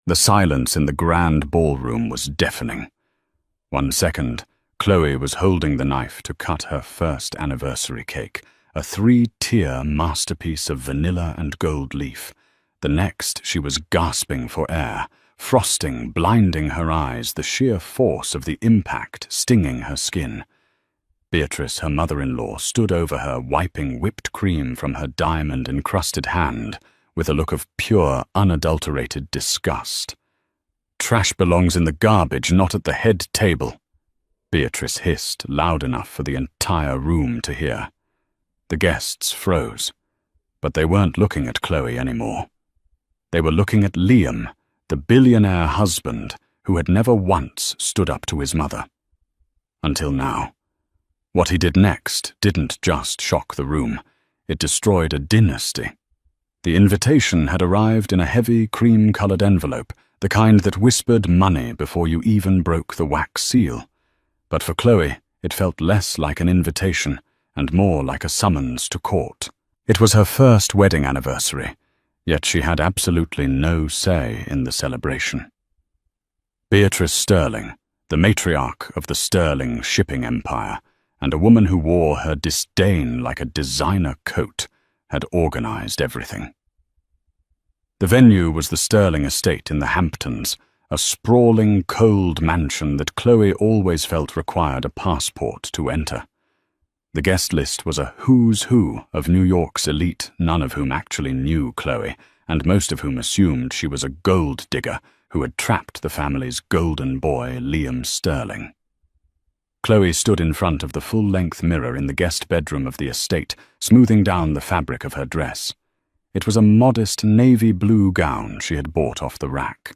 The silence in the grand ballroom was deafening. 1 second, Chloe was holding the knife to cut her first anniversary cake, a 3-tier masterpiece of vanilla and gold leaf. The next, she was gasping for air, frosting blinding her eyes, the sheer force of the impact stinging her skin. Beatrice, her mother-in-law, stood over her, wiping whipped cream from her diamond-encrusted hand with a look of pure, unadulterated disgust. "Trash belongs in the garbage, not at the head table," Beatrice hissed, loud enough for the entire room to hear. The guests froze, but they weren't looking at Chloe anymore. They were looking at Liam, the billionaire husband who had never once stood up to his mother. Until now. What he did next didn't just shock the room, it destroyed a dynasty. The invitation had arrived in a heavy, cream-colored envelope, the kind that whispered money before you even broke the wax seal. But for Chloe, it felt less like an invitation and more like a summons to court. It was her first wedding anniversary, yet she had absolutely no say in the celebration. Beatrice Sterling, the matriarch of the Sterling shipping empire, and a woman who wore her disdain like a designer coat, had organized everything. The venue was the Sterling estate in the Hamptons, a sprawling, cold mansion that Chloe always felt required a passport to enter. The guest list was a who's who of New York's elite, none of whom actually knew Chloe, and most of whom assumed she was a gold digger who had trapped the family's golden boy, Liam Sterling. Chloe stood in front of the full-length mirror in the guest bedroom of the estate, smoothing down the fabric of her dress. It was a modest navy blue gown she had bought off the rack.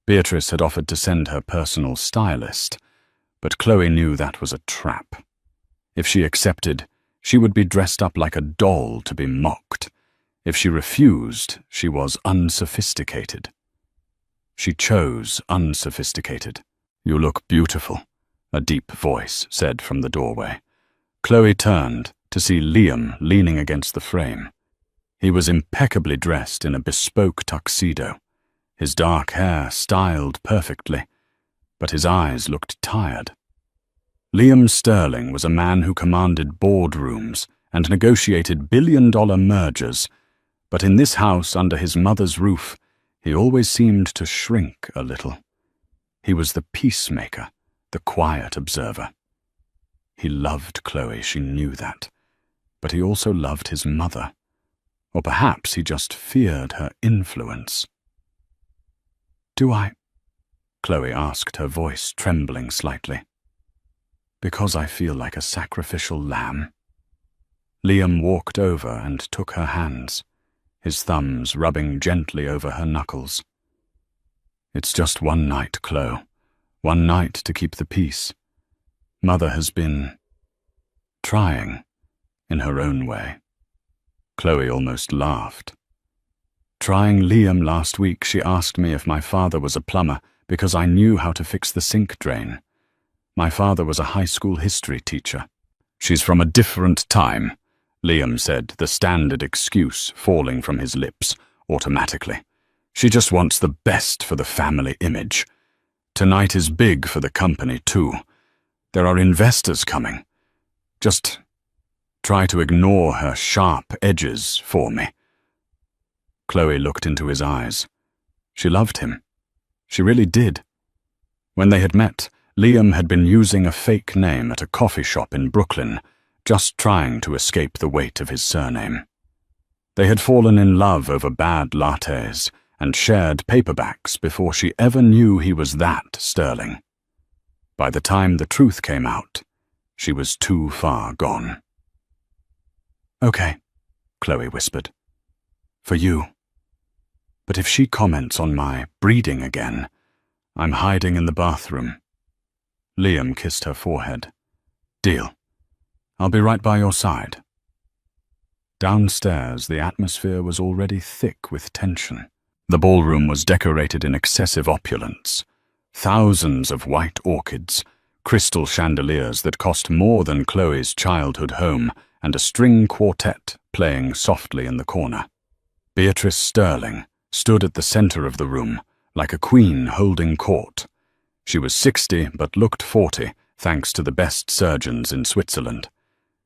Beatrice had offered to send her personal stylist, but Chloe knew that was a trap. If she accepted, she would be dressed up like a doll to be mocked. If she refused, she was unsophisticated. She chose unsophisticated. "You look beautiful," a deep voice said from the doorway. Chloe turned to see Liam leaning against the frame. He was impeccably dressed in a bespoke tuxedo, his dark hair styled perfectly, but his eyes looked tired. Liam Sterling was a man who commanded boardrooms and negotiated billion-dollar mergers, but in this house under his mother's roof, he always seemed to shrink a little. He was the peacemaker, the quiet observer. He loved Chloe, she knew that, but he also loved his mother. Or perhaps he just feared her influence. "Do I?" Chloe asked, her voice trembling slightly. "Because I feel like a sacrificial lamb." Liam walked over and took her hands, his thumbs rubbing gently over her knuckles. "It's just one night, Chloe. One night to keep the peace. Mother has been trying in her own way." Chloe almost laughed. "Trying Liam last week, she asked me if my father was a plumber because I knew how to fix the sink drain. My father was a high school history teacher." "She's from a different time," Liam said, the standard excuse falling from his lips automatically. "She just wants the best for the family image. Tonight is big for the company, too. There are investors coming. Just try to ignore her sharp edges for me." Chloe looked into his eyes. She loved him. She really did. When they had met, Liam had been using a fake name at a coffee shop in Brooklyn, just trying to escape the weight of his surname. They had fallen in love over bad lattes and shared paperbacks before she ever knew he was that Sterling. By the time the truth came out, she was too far gone. "Okay," Chloe whispered. "For you. But if she comments on my breeding again, I'm hiding in the bathroom." Liam kissed her forehead. "Deal. I'll be right by your side." Downstairs, the atmosphere was already thick with tension. The ballroom was decorated in excessive opulence. Thousands of white orchids, crystal chandeliers that cost more than Chloe's childhood home, and a string quartet playing softly in the corner. Beatrice Sterling stood at the center of the room, like a queen holding court. She was 60 but looked 40, thanks to the best surgeons in Switzerland.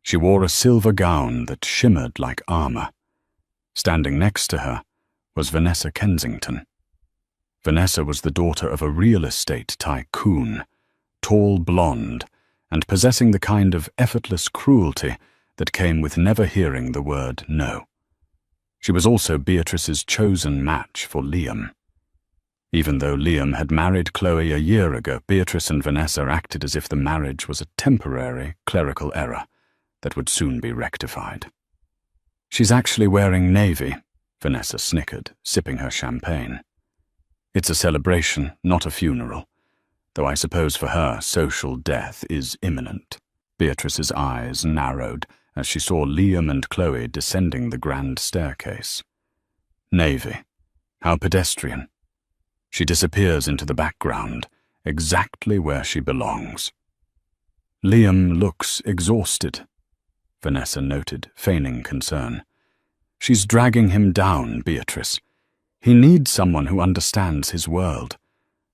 She wore a silver gown that shimmered like armor. Standing next to her was Vanessa Kensington. Vanessa was the daughter of a real estate tycoon, tall blonde, and possessing the kind of effortless cruelty that came with never hearing the word no. She was also Beatrice's chosen match for Liam. Even though Liam had married Chloe a year ago, Beatrice and Vanessa acted as if the marriage was a temporary clerical error that would soon be rectified. "She's actually wearing navy," Vanessa snickered, sipping her champagne. "It's a celebration, not a funeral, though I suppose for her social death is imminent." Beatrice's eyes narrowed as she saw Liam and Chloe descending the grand staircase. Navy. How pedestrian. She disappears into the background, exactly where she belongs. "Liam looks exhausted," Vanessa noted, feigning concern. "She's dragging him down, Beatrice. He needs someone who understands his world,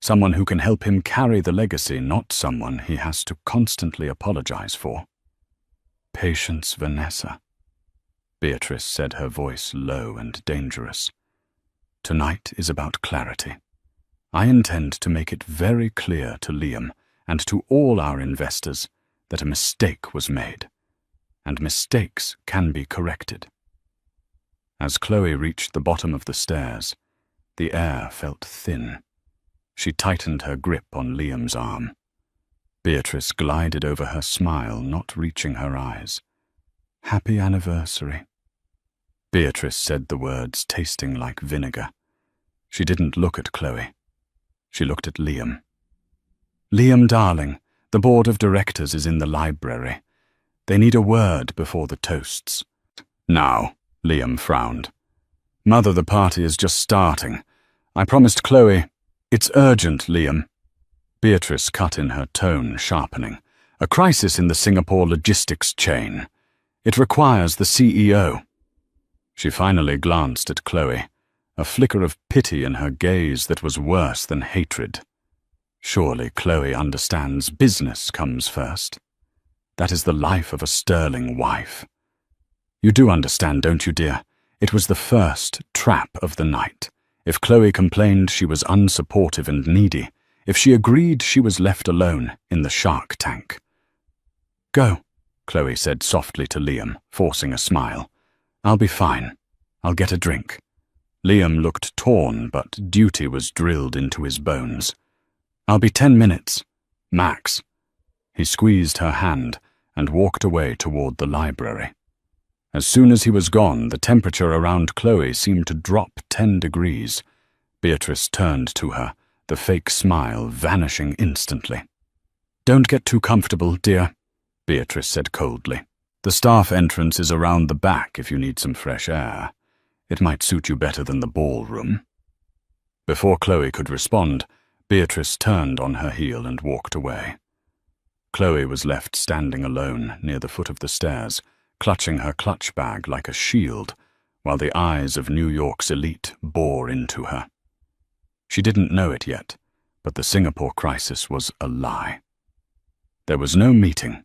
someone who can help him carry the legacy, not someone he has to constantly apologize for." "Patience, Vanessa," Beatrice said, her voice low and dangerous. "Tonight is about clarity. I intend to make it very clear to Liam and to all our investors that a mistake was made, and mistakes can be corrected." As Chloe reached the bottom of the stairs, the air felt thin. She tightened her grip on Liam's arm. Beatrice glided over her smile, not reaching her eyes. "Happy anniversary." Beatrice said the words, tasting like vinegar. She didn't look at Chloe. She looked at Liam. "Liam, darling, the board of directors is in the library. They need a word before the toasts." "Now," Liam frowned. "Mother, the party is just starting. I promised Chloe—" "It's urgent, Liam." Beatrice cut in, her tone sharpening. "A crisis in the Singapore logistics chain. It requires the CEO." She finally glanced at Chloe, a flicker of pity in her gaze that was worse than hatred. Surely Chloe understands business comes first. That is the life of a sterling wife. You do understand, don't you, dear? It was the first trap of the night. If Chloe complained she was unsupportive and needy, if she agreed she was left alone in the shark tank. "Go," Chloe said softly to Liam, forcing a smile. "I'll be fine. I'll get a drink." Liam looked torn, but duty was drilled into his bones. "I'll be 10 minutes. Max." He squeezed her hand and walked away toward the library. As soon as he was gone, the temperature around Chloe seemed to drop 10 degrees. Beatrice turned to her, the fake smile vanishing instantly. "Don't get too comfortable, dear," Beatrice said coldly. "The staff entrance is around the back if you need some fresh air. It might suit you better than the ballroom." Before Chloe could respond, Beatrice turned on her heel and walked away. Chloe was left standing alone near the foot of the stairs, clutching her clutch bag like a shield, while the eyes of New York's elite bore into her. She didn't know it yet, but the Singapore crisis was a lie. There was no meeting.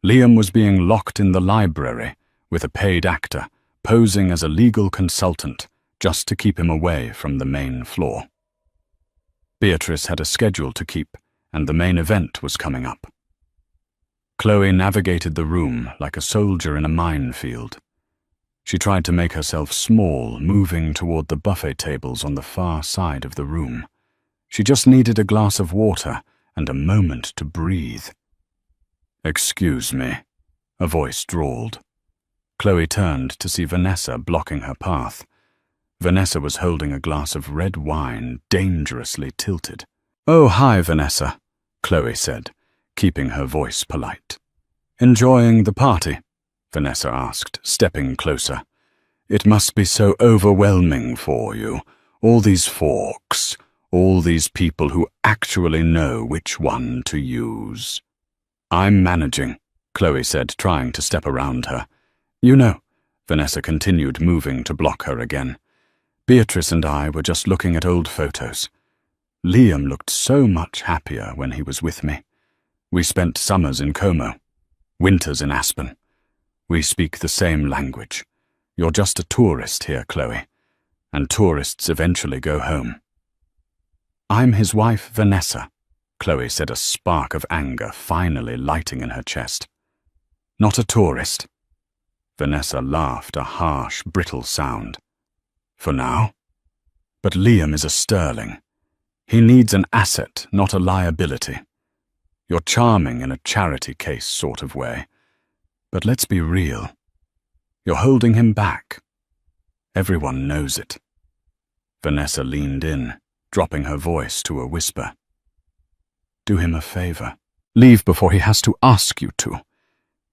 Liam was being locked in the library with a paid actor, posing as a legal consultant just to keep him away from the main floor. Beatrice had a schedule to keep, and the main event was coming up. Chloe navigated the room like a soldier in a minefield. She tried to make herself small, moving toward the buffet tables on the far side of the room. She just needed a glass of water and a moment to breathe. "Excuse me," a voice drawled. Chloe turned to see Vanessa blocking her path. Vanessa was holding a glass of red wine, dangerously tilted. "Oh, hi, Vanessa," Chloe said, keeping her voice polite. "Enjoying the party?" Vanessa asked, stepping closer. "It must be so overwhelming for you. All these forks, all these people who actually know which one to use." "I'm managing," Chloe said, trying to step around her. "You know," Vanessa continued, moving to block her again. "Beatrice and I were just looking at old photos. Liam looked so much happier when he was with me. We spent summers in Como, winters in Aspen. We speak the same language. You're just a tourist here, Chloe, and tourists eventually go home. I'm his wife, Vanessa, Chloe said, a spark of anger finally lighting in her chest. Not a tourist. Vanessa laughed, a harsh, brittle sound. For now? But Liam is a sterling. He needs an asset, not a liability. You're charming in a charity case sort of way. But let's be real. You're holding him back. Everyone knows it. Vanessa leaned in, dropping her voice to a whisper. Do him a favor. Leave before he has to ask you to.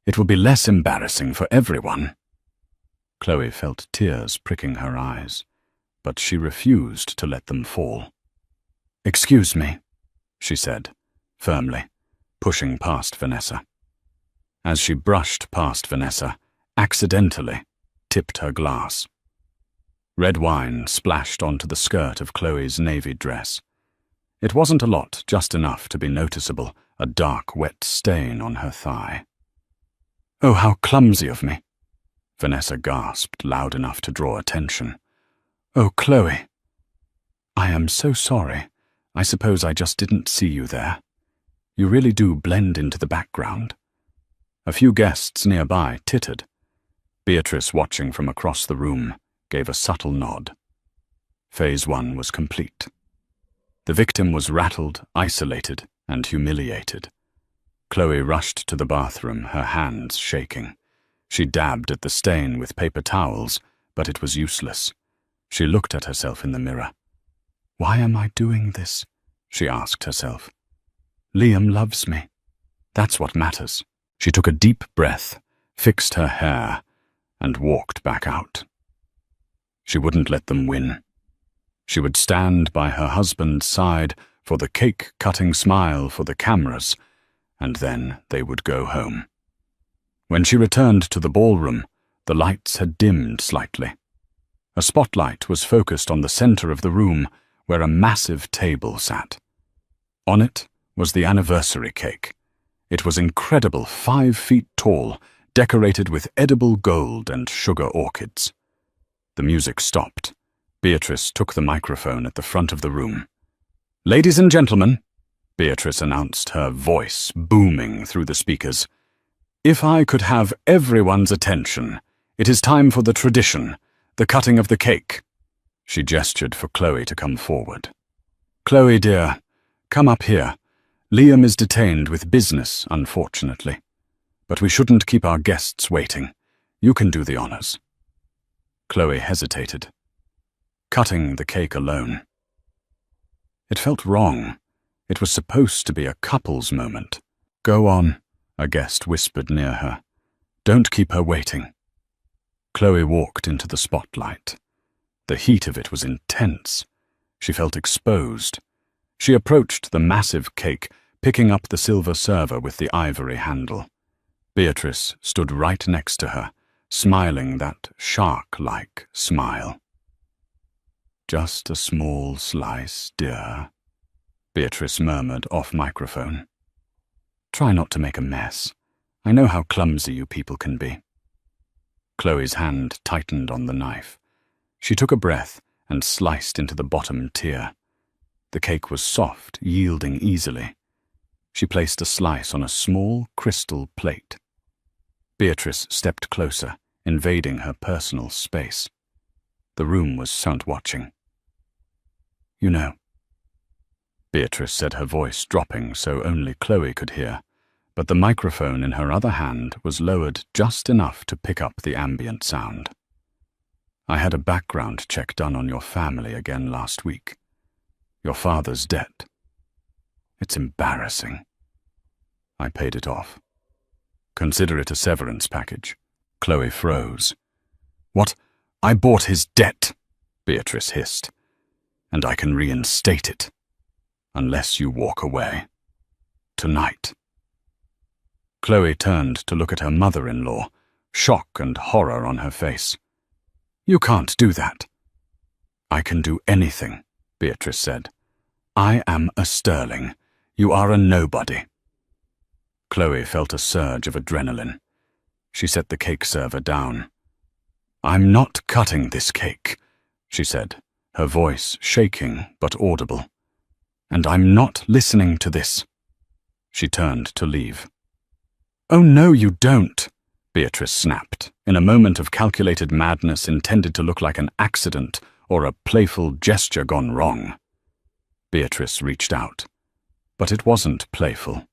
It will be less embarrassing for everyone. Chloe felt tears pricking her eyes, but she refused to let them fall. Excuse me, she said, firmly, pushing past Vanessa. As she brushed past Vanessa, accidentally tipped her glass. Red wine splashed onto the skirt of Chloe's navy dress. It wasn't a lot, just enough to be noticeable, a dark, wet stain on her thigh. Oh, how clumsy of me, Vanessa gasped loud enough to draw attention. Oh, Chloe. I am so sorry. I suppose I just didn't see you there. You really do blend into the background. A few guests nearby tittered. Beatrice, watching from across the room, gave a subtle nod. Phase 1 was complete. The victim was rattled, isolated, and humiliated. Chloe rushed to the bathroom, her hands shaking. She dabbed at the stain with paper towels, but it was useless. She looked at herself in the mirror. Why am I doing this? She asked herself. Liam loves me. That's what matters. She took a deep breath, fixed her hair, and walked back out. She wouldn't let them win. She would stand by her husband's side for the cake-cutting smile for the cameras, and then they would go home. When she returned to the ballroom, the lights had dimmed slightly. A spotlight was focused on the center of the room where a massive table sat. On it was the anniversary cake. It was incredible, 5 feet tall, decorated with edible gold and sugar orchids. The music stopped. Beatrice took the microphone at the front of the room. Ladies and gentlemen, Beatrice announced, her voice booming through the speakers. If I could have everyone's attention, it is time for the tradition, the cutting of the cake. She gestured for Chloe to come forward. Chloe, dear, come up here. Liam is detained with business, unfortunately. But we shouldn't keep our guests waiting. You can do the honors. Chloe hesitated, cutting the cake alone. It felt wrong. It was supposed to be a couple's moment. Go on, a guest whispered near her. Don't keep her waiting. Chloe walked into the spotlight. The heat of it was intense. She felt exposed. She approached the massive cake, picking up the silver server with the ivory handle. Beatrice stood right next to her, smiling that shark-like smile. Just a small slice, dear, Beatrice murmured off microphone. Try not to make a mess. I know how clumsy you people can be. Chloe's hand tightened on the knife. She took a breath and sliced into the bottom tier. The cake was soft, yielding easily. She placed a slice on a small crystal plate. Beatrice stepped closer, invading her personal space. The room was sound-watching. You know, Beatrice said, her voice dropping so only Chloe could hear, but the microphone in her other hand was lowered just enough to pick up the ambient sound. I had a background check done on your family again last week. Your father's debt. It's embarrassing. I paid it off. Consider it a severance package. Chloe froze. What? I bought his debt, Beatrice hissed. And I can reinstate it. Unless you walk away. Tonight. Chloe turned to look at her mother-in-law, shock and horror on her face. You can't do that. I can do anything, Beatrice said. I am a Sterling. You are a nobody. Chloe felt a surge of adrenaline. She set the cake server down. I'm not cutting this cake, she said, her voice shaking but audible. And I'm not listening to this. She turned to leave. Oh, no, you don't, Beatrice snapped, in a moment of calculated madness intended to look like an accident or a playful gesture gone wrong. Beatrice reached out. But it wasn't playful.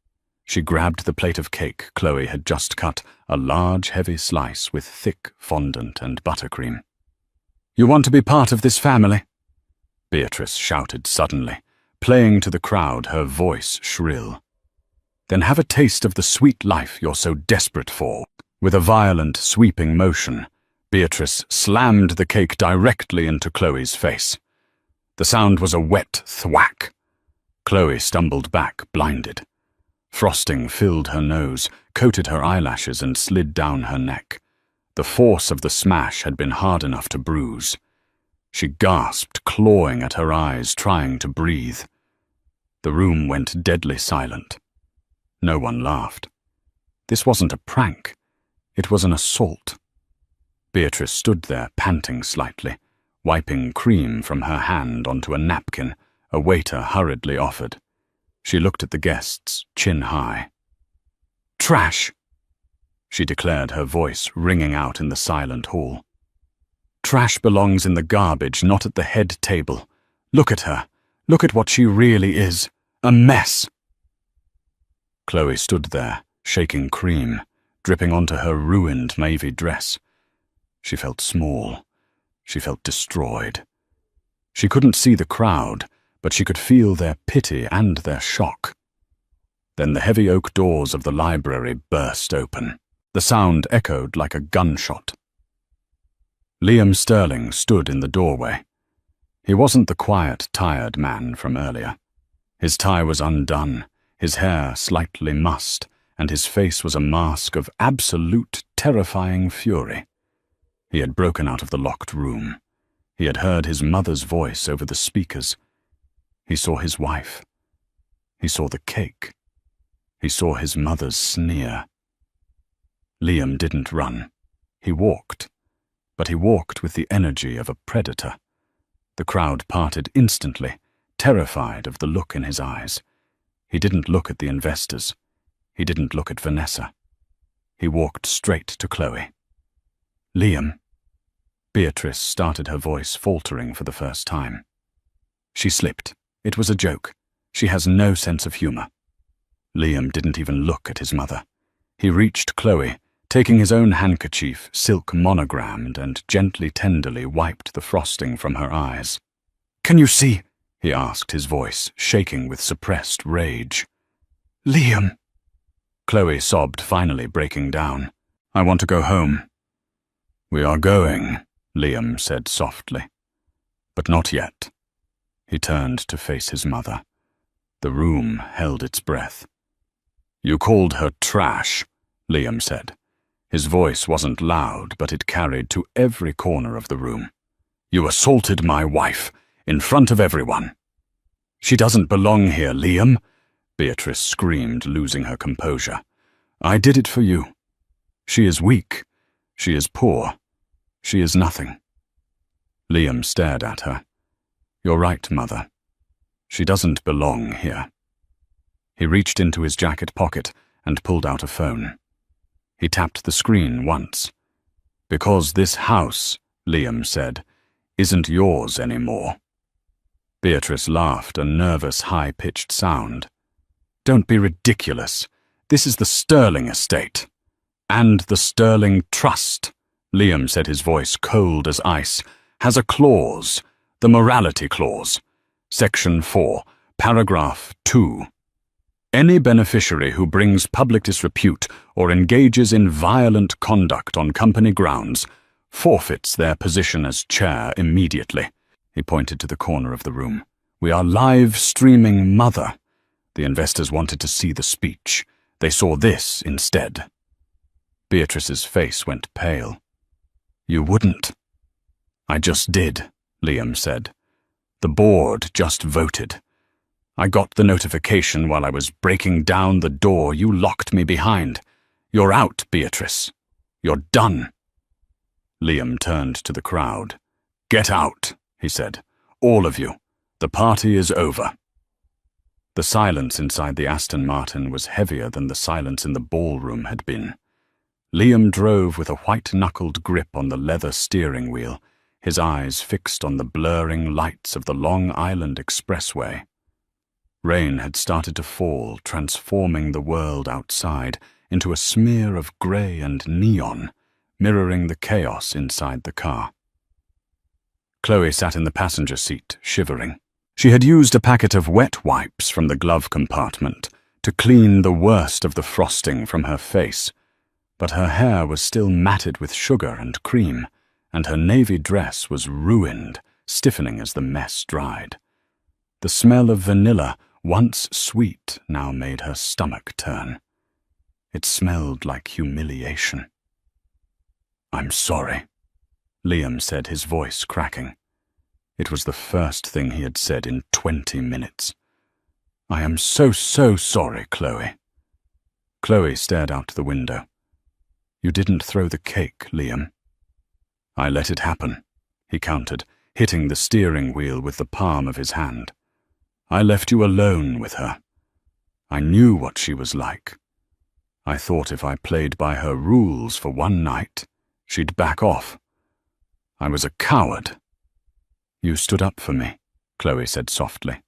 She grabbed the plate of cake Chloe had just cut, a large, heavy slice with thick fondant and buttercream. You want to be part of this family? Beatrice shouted suddenly, playing to the crowd, her voice shrill. Then have a taste of the sweet life you're so desperate for. With a violent, sweeping motion, Beatrice slammed the cake directly into Chloe's face. The sound was a wet thwack. Chloe stumbled back, blinded. Frosting filled her nose, coated her eyelashes, and slid down her neck. The force of the smash had been hard enough to bruise. She gasped, clawing at her eyes, trying to breathe. The room went deadly silent. No one laughed. This wasn't a prank. It was an assault. Beatrice stood there, panting slightly, wiping cream from her hand onto a napkin a waiter hurriedly offered. She looked at the guests, chin high. Trash, she declared, her voice ringing out in the silent hall. Trash belongs in the garbage, not at the head table. Look at her. Look at what she really is. A mess. Chloe stood there, shaking cream, dripping onto her ruined navy dress. She felt small. She felt destroyed. She couldn't see the crowd, but she could feel their pity and their shock. Then the heavy oak doors of the library burst open. The sound echoed like a gunshot. Liam Sterling stood in the doorway. He wasn't the quiet, tired man from earlier. His tie was undone, his hair slightly mussed, and his face was a mask of absolute, terrifying fury. He had broken out of the locked room. He had heard his mother's voice over the speakers. He saw his wife. He saw the cake. He saw his mother's sneer. Liam didn't run. He walked. But he walked with the energy of a predator. The crowd parted instantly, terrified of the look in his eyes. He didn't look at the investors. He didn't look at Vanessa. He walked straight to Chloe. Liam. Beatrice started, her voice faltering for the first time. She slipped. It was a joke. She has no sense of humor. Liam didn't even look at his mother. He reached Chloe, taking his own handkerchief, silk monogrammed, and gently, tenderly wiped the frosting from her eyes. Can you see? He asked, his voice shaking with suppressed rage. Liam. Chloe sobbed, finally breaking down. I want to go home. We are going, Liam said softly. But not yet. He turned to face his mother. The room held its breath. You called her trash, Liam said. His voice wasn't loud, but it carried to every corner of the room. You assaulted my wife, in front of everyone. She doesn't belong here, Liam, Beatrice screamed, losing her composure. I did it for you. She is weak. She is poor. She is nothing. Liam stared at her. You're right, Mother. She doesn't belong here. He reached into his jacket pocket and pulled out a phone. He tapped the screen once. Because this house, Liam said, isn't yours anymore. Beatrice laughed, a nervous, high-pitched sound. Don't be ridiculous. This is the Sterling estate. And the Sterling Trust, Liam said, his voice cold as ice, has a clause, the morality clause. Section 4, paragraph 2. Any beneficiary who brings public disrepute or engages in violent conduct on company grounds forfeits their position as chair immediately. He pointed to the corner of the room. We are live streaming Mother. The investors wanted to see the speech. They saw this instead. Beatrice's face went pale. You wouldn't. I just did, Liam said. The board just voted. I got the notification while I was breaking down the door you locked me behind. You're out, Beatrice. You're done." Liam turned to the crowd. "Get out," he said. "All of you. The party is over." The silence inside the Aston Martin was heavier than the silence in the ballroom had been. Liam drove with a white-knuckled grip on the leather steering wheel, his eyes fixed on the blurring lights of the Long Island Expressway. Rain had started to fall, transforming the world outside into a smear of grey and neon, mirroring the chaos inside the car. Chloe sat in the passenger seat, shivering. She had used a packet of wet wipes from the glove compartment to clean the worst of the frosting from her face, but her hair was still matted with sugar and cream, and her navy dress was ruined, stiffening as the mess dried. The smell of vanilla, once sweet, now made her stomach turn. It smelled like humiliation. "I'm sorry," Liam said, his voice cracking. It was the first thing he had said in 20 minutes. "I am so sorry, Chloe." Chloe stared out the window. "You didn't throw the cake, Liam." "I let it happen," he countered, hitting the steering wheel with the palm of his hand. "I left you alone with her. I knew what she was like. I thought if I played by her rules for one night, she'd back off. I was a coward." "You stood up for me," Chloe said softly.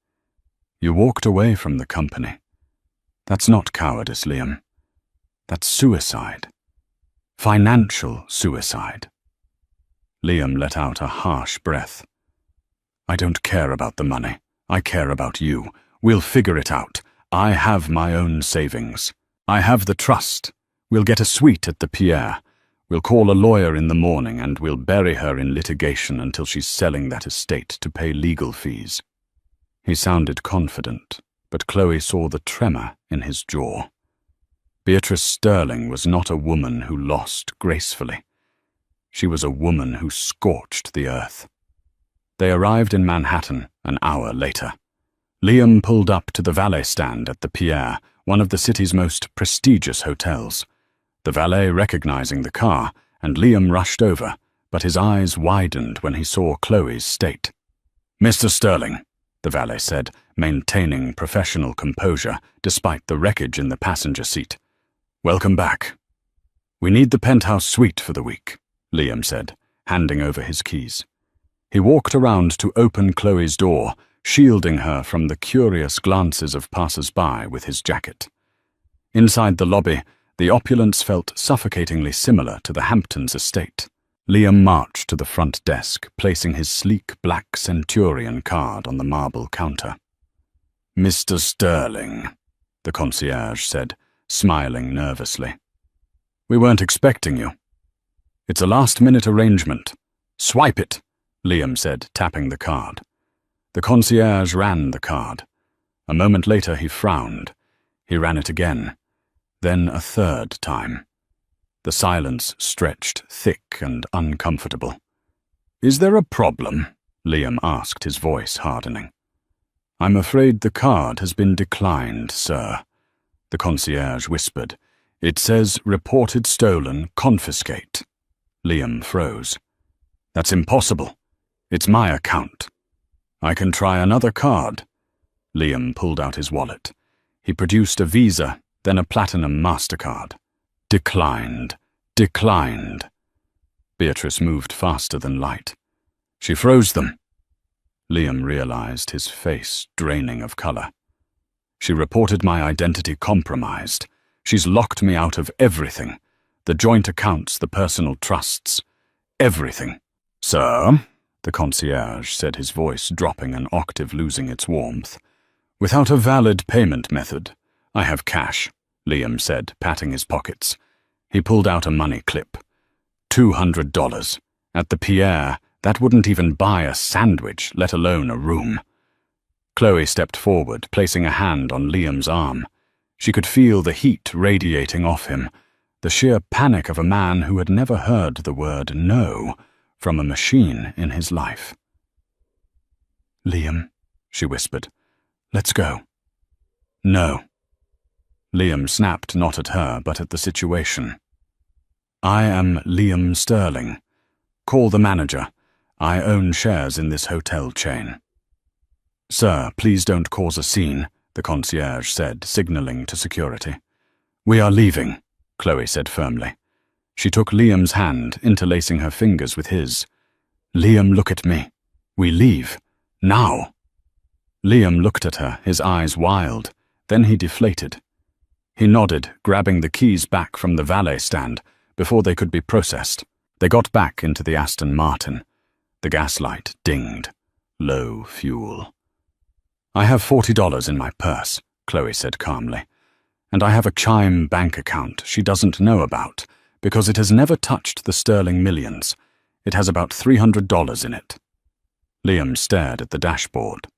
"You walked away from the company. That's not cowardice, Liam. That's suicide. Financial suicide." Liam let out a harsh breath. "I don't care about the money. I care about you. We'll figure it out. I have my own savings. I have the trust. We'll get a suite at the Pierre. We'll call a lawyer in the morning and we'll bury her in litigation until she's selling that estate to pay legal fees." He sounded confident, but Chloe saw the tremor in his jaw. Beatrice Sterling was not a woman who lost gracefully. She was a woman who scorched the earth. They arrived in Manhattan an hour later. Liam pulled up to the valet stand at the Pierre, one of the city's most prestigious hotels. The valet recognizing the car, and Liam rushed over, but his eyes widened when he saw Chloe's state. "Mr. Sterling," the valet said, maintaining professional composure despite the wreckage in the passenger seat. "Welcome back." "We need the penthouse suite for the week," Liam said, handing over his keys. He walked around to open Chloe's door, shielding her from the curious glances of passers-by with his jacket. Inside the lobby, the opulence felt suffocatingly similar to the Hamptons estate. Liam marched to the front desk, placing his sleek black Centurion card on the marble counter. "Mr. Sterling," the concierge said, smiling nervously. "We weren't expecting you." "It's a last-minute arrangement. Swipe it," Liam said, tapping the card. The concierge ran the card. A moment later he frowned. He ran it again, then a third time. The silence stretched thick and uncomfortable. "Is there a problem?" Liam asked, his voice hardening. "I'm afraid the card has been declined, sir," the concierge whispered. "It says reported stolen, confiscate." Liam froze. "That's impossible. It's my account." "I can try another card." Liam pulled out his wallet. He produced a Visa, then a Platinum MasterCard. Declined. Declined. Beatrice moved faster than light. "She froze them." Liam realized, his face draining of color. "She reported my identity compromised. She's locked me out of everything. The joint accounts, the personal trusts. Everything." "Sir," the concierge said, his voice dropping an octave, losing its warmth. "Without a valid payment method." "I have cash," Liam said, patting his pockets. He pulled out a money clip. $200. At the Pierre, that wouldn't even buy a sandwich, let alone a room. Chloe stepped forward, placing a hand on Liam's arm. She could feel the heat radiating off him, the sheer panic of a man who had never heard the word no from a machine in his life. "Liam," she whispered, Let's go." "No." Liam snapped not at her, but at the situation. "I am Liam Sterling. Call the manager. I own shares in this hotel chain." "Sir, please don't cause a scene," the concierge said, signaling to security. "We are leaving," Chloe said firmly. She took Liam's hand, interlacing her fingers with his. "Liam, look at me. We leave. Now." Liam looked at her, his eyes wild. Then he deflated. He nodded, grabbing the keys back from the valet stand before they could be processed. They got back into the Aston Martin. The gaslight dinged. Low fuel. "I have $40 in my purse," Chloe said calmly. "And I have a Chime bank account she doesn't know about, because it has never touched the sterling millions. It has about $300 in it." Liam stared at the dashboard.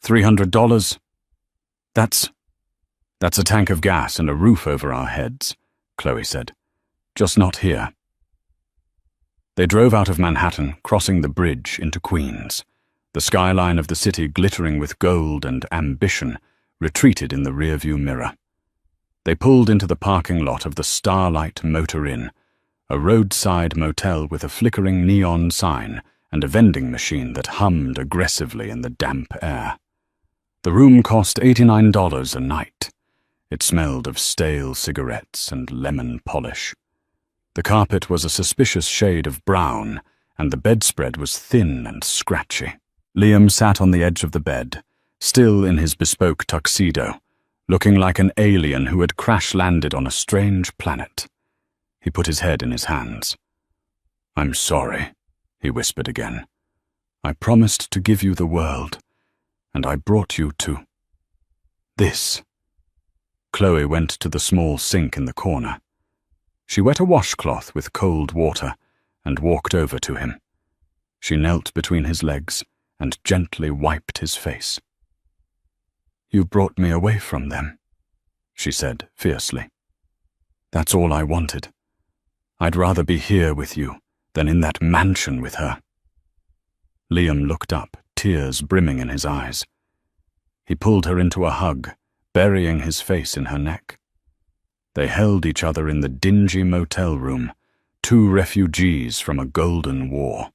$300? That's a tank of gas and a roof over our heads," Chloe said. "Just not here." They drove out of Manhattan, crossing the bridge into Queens. The skyline of the city, glittering with gold and ambition, retreated in the rearview mirror. They pulled into the parking lot of the Starlight Motor Inn, a roadside motel with a flickering neon sign and a vending machine that hummed aggressively in the damp air. The room cost $89 a night. It smelled of stale cigarettes and lemon polish. The carpet was a suspicious shade of brown, and the bedspread was thin and scratchy. Liam sat on the edge of the bed, still in his bespoke tuxedo, looking like an alien who had crash-landed on a strange planet. He put his head in his hands. "I'm sorry," he whispered again. "I promised to give you the world, and I brought you to this." Chloe went to the small sink in the corner. She wet a washcloth with cold water and walked over to him. She knelt between his legs and gently wiped his face. "You brought me away from them," she said fiercely. "That's all I wanted. I'd rather be here with you than in that mansion with her." Liam looked up, tears brimming in his eyes. He pulled her into a hug, burying his face in her neck. They held each other in the dingy motel room, two refugees from a golden war.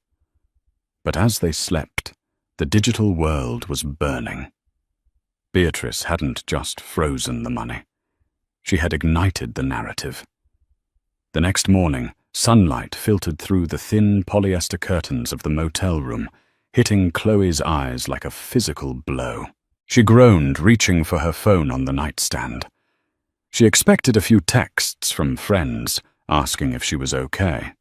But as they slept, the digital world was burning. Beatrice hadn't just frozen the money. She had ignited the narrative. The next morning, sunlight filtered through the thin polyester curtains of the motel room, hitting Chloe's eyes like a physical blow. She groaned, reaching for her phone on the nightstand. She expected a few texts from friends asking if she was okay.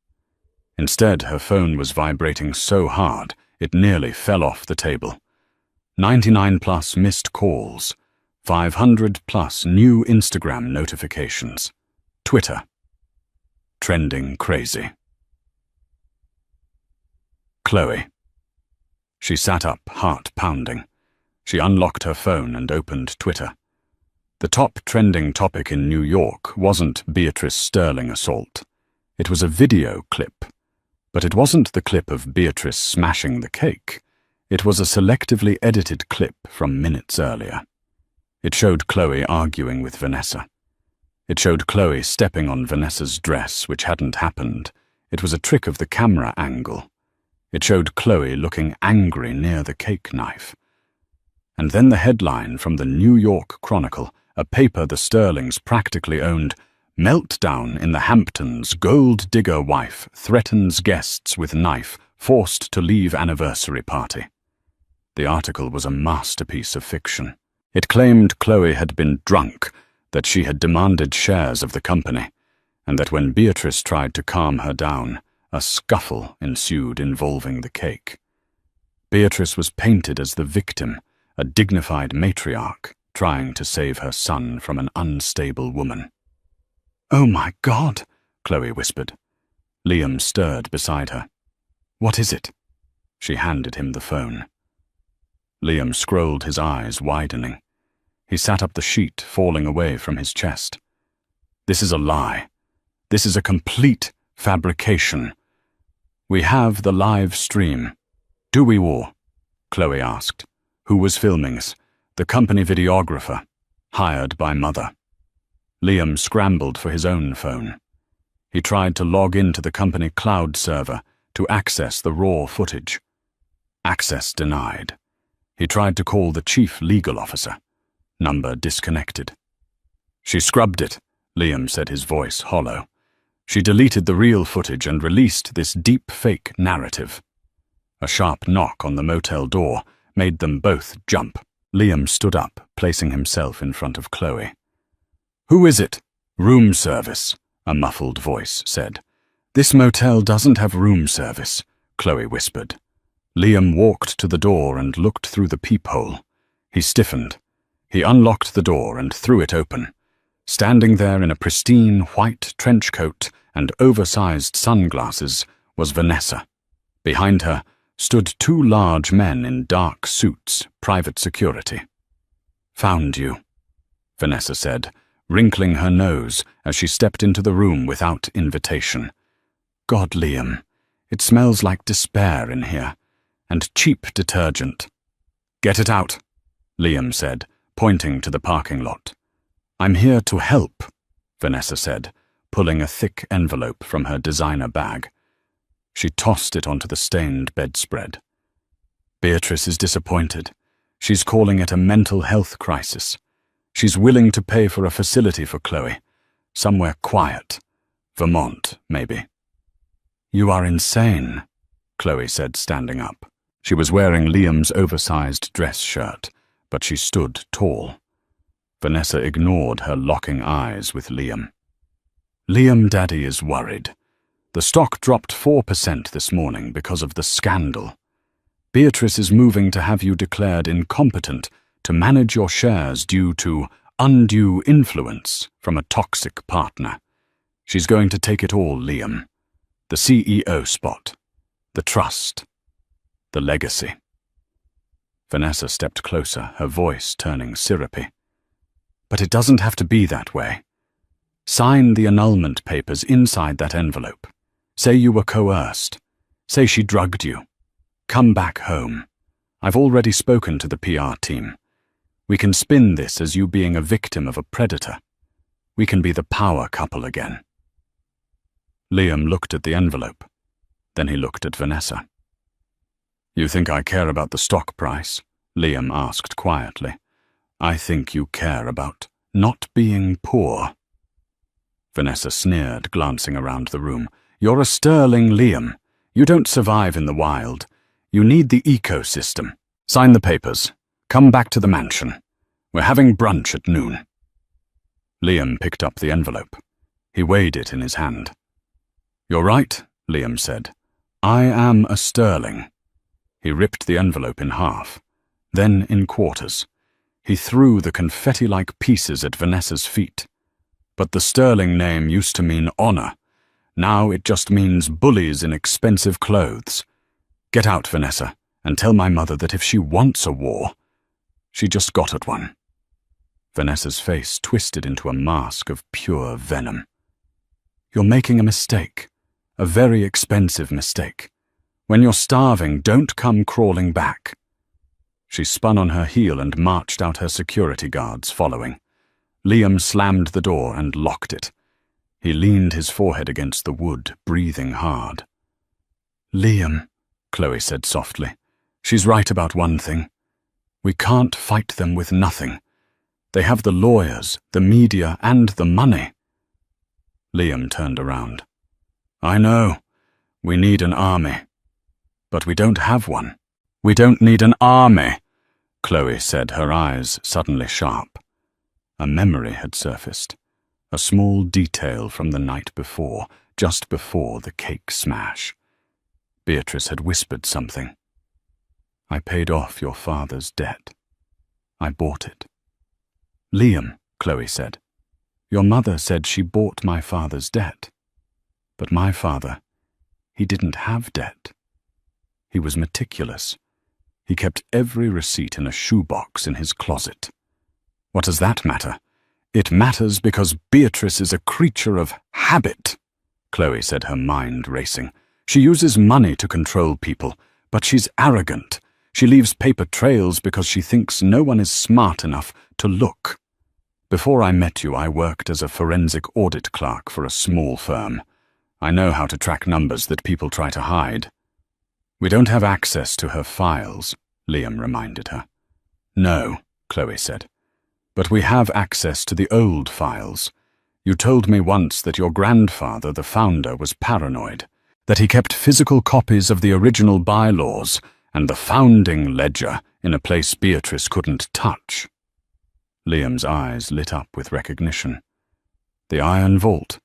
Instead, her phone was vibrating so hard it nearly fell off the table. 99+ missed calls, 500+ new Instagram notifications, Twitter. Trending crazy. Chloe. She sat up, heart pounding. She unlocked her phone and opened Twitter. The top trending topic in New York wasn't Beatrice Sterling assault. It was a video clip. But it wasn't the clip of Beatrice smashing the cake. It was a selectively edited clip from minutes earlier. It showed Chloe arguing with Vanessa. It showed Chloe stepping on Vanessa's dress, which hadn't happened. It was a trick of the camera angle. It showed Chloe looking angry near the cake knife. And then the headline from the New York Chronicle, a paper the Sterlings practically owned, "Meltdown in the Hamptons, gold digger wife threatens guests with knife, forced to leave anniversary party." The article was a masterpiece of fiction. It claimed Chloe had been drunk, that she had demanded shares of the company, and that when Beatrice tried to calm her down, a scuffle ensued involving the cake. Beatrice was painted as the victim, a dignified matriarch trying to save her son from an unstable woman. "Oh my God," Chloe whispered. Liam stirred beside her. "What is it?" She handed him the phone. Liam scrolled, his eyes widening. He sat up the sheet, falling away from his chest. "This is a lie. This is a complete fabrication. We have the live stream. Do we all?" Chloe asked. "Who was filming us? The company videographer, hired by Mother. Liam scrambled for his own phone. He tried to log into the company cloud server to access the raw footage. Access denied. He tried to call the chief legal officer. Number disconnected. She scrubbed it, Liam said, his voice hollow. She deleted the real footage and released this deep fake narrative. A sharp knock on the motel door made them both jump. Liam stood up, placing himself in front of Chloe. "Who is it?" "Room service," a muffled voice said. "This motel doesn't have room service," Chloe whispered. Liam walked to the door and looked through the peephole. He stiffened. He unlocked the door and threw it open. Standing there in a pristine white trench coat and oversized sunglasses was Vanessa. Behind her stood two large men in dark suits, private security. "Found you," Vanessa said, wrinkling her nose as she stepped into the room without invitation. "God, Liam, it smells like despair in here, and cheap detergent." "Get it out," Liam said, pointing to the parking lot. "I'm here to help," Vanessa said, pulling a thick envelope from her designer bag. She tossed it onto the stained bedspread. "Beatrice is disappointed. She's calling it a mental health crisis. She's willing to pay for a facility for Chloe. Somewhere quiet. Vermont, maybe." "You are insane," Chloe said, standing up. She was wearing Liam's oversized dress shirt, but she stood tall. Vanessa ignored her locking eyes with Liam. "Liam, Daddy is worried. The stock dropped 4% this morning because of the scandal. Beatrice is moving to have you declared incompetent to manage your shares due to undue influence from a toxic partner. She's going to take it all, Liam. The CEO spot, the trust, the legacy." Vanessa stepped closer, her voice turning syrupy. "But it doesn't have to be that way. Sign the annulment papers inside that envelope. Say you were coerced. Say she drugged you. Come back home. I've already spoken to the PR team. We can spin this as you being a victim of a predator. We can be the power couple again." Liam looked at the envelope. Then he looked at Vanessa. "You think I care about the stock price?" Liam asked quietly. "I think you care about not being poor." Vanessa sneered, glancing around the room. "You're a sterling, Liam. You don't survive in the wild. You need the ecosystem. Sign the papers. Come back to the mansion. We're having brunch at noon." Liam picked up the envelope. He weighed it in his hand. "You're right," Liam said. "I am a sterling." He ripped the envelope in half, then in quarters. He threw the confetti-like pieces at Vanessa's feet. "But the sterling name used to mean honor. Now it just means bullies in expensive clothes. Get out, Vanessa, and tell my mother that if she wants a war, she just got at one." Vanessa's face twisted into a mask of pure venom. "You're making a mistake, a very expensive mistake. When you're starving, don't come crawling back." She spun on her heel and marched out, her security guards following. Liam slammed the door and locked it. He leaned his forehead against the wood, breathing hard. "Liam," Chloe said softly, "she's right about one thing. We can't fight them with nothing. They have the lawyers, the media, and the money." Liam turned around. "I know. We need an army. But we don't have one." "We don't need an army," Chloe said, her eyes suddenly sharp. A memory had surfaced. A small detail from the night before, just before the cake smash. Beatrice had whispered something. "I paid off your father's debt. I bought it." "Liam," Chloe said, "your mother said she bought my father's debt. But my father, he didn't have debt. He was meticulous. He kept every receipt in a shoebox in his closet. What does that matter? It matters because Beatrice is a creature of habit," Chloe said, her mind racing. "She uses money to control people, but she's arrogant. She leaves paper trails because she thinks no one is smart enough to look. Before I met you, I worked as a forensic audit clerk for a small firm. I know how to track numbers that people try to hide. We don't have access to her files, Liam reminded her. No, Chloe said. But we have access to the old files. You told me once that your grandfather, the founder, was paranoid, that he kept physical copies of the original bylaws and the founding ledger in a place Beatrice couldn't touch. Liam's eyes lit up with recognition. The iron vault.